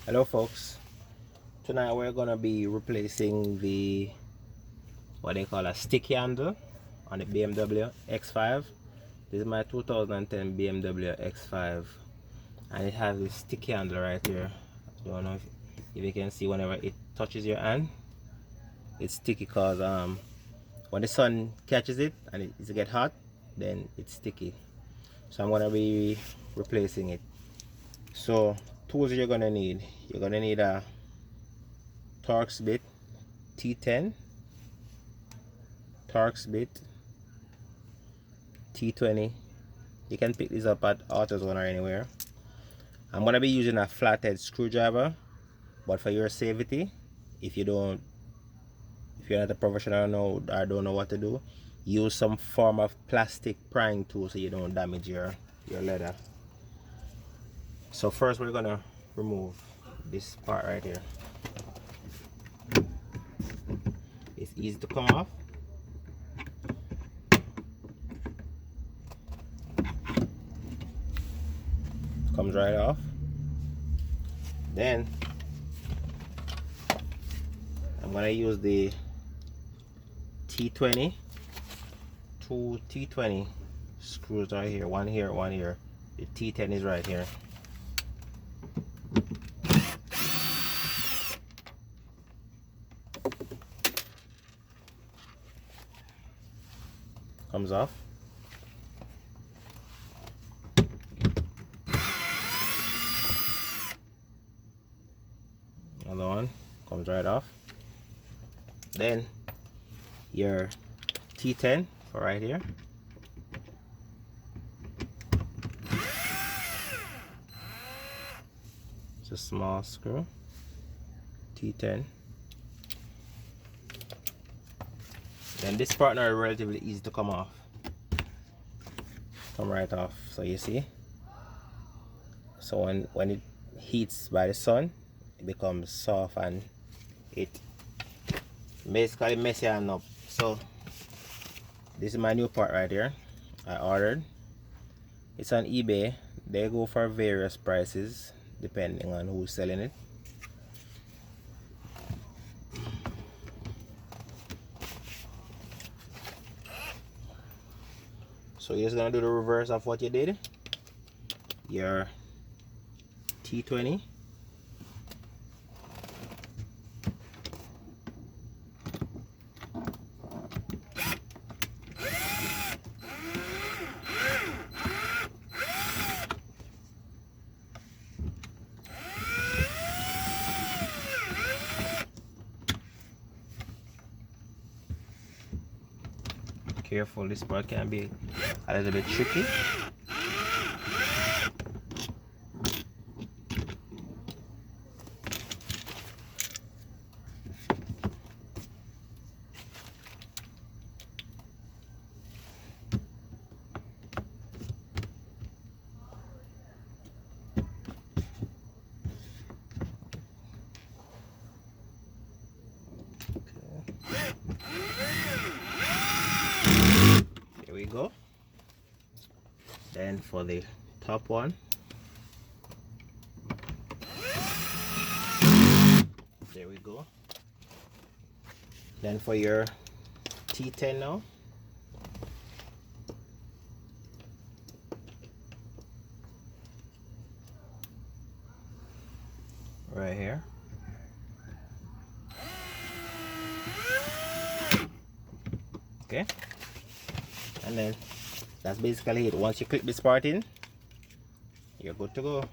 Hello folks, tonight we're gonna be replacing the what they call a sticky handle on the BMW X5. This is my 2010 BMW X5 and it has this sticky handle right here. I don't know if you can see whenever it touches your hand it's sticky because when the sun catches it and it gets hot then it's sticky. So I'm gonna be replacing it. So tools you're gonna need a Torx bit T10, Torx bit T20. You can pick this up at AutoZone or anywhere. I'm gonna be using a flathead screwdriver, but for your safety, if you're not a professional or don't know what to do, use some form of plastic prying tool so you don't damage your leather. So first we're gonna remove this part right here. It's easy to come off. Comes right off. Then I'm gonna use the T20, two T20 screws right here, one here, one here. The T10 is right here. Comes off. Another one comes right off. Then your T10 for right here. It's a small screw. T10. Then this part now is relatively easy to come off. Come right off. So you see. So when it heats by the sun, it becomes soft and it basically messy and up. So this is my new part right here. I ordered. It's on eBay. They go for various prices depending on who's selling it. So you're just gonna do the reverse of what you did. Your T20. Careful, this part can be a little bit tricky. Here we go. Then for the top one, there we go. Then for your T10 now, right here. Okay, and then that's basically it. Once you clip this part in, you're good to go.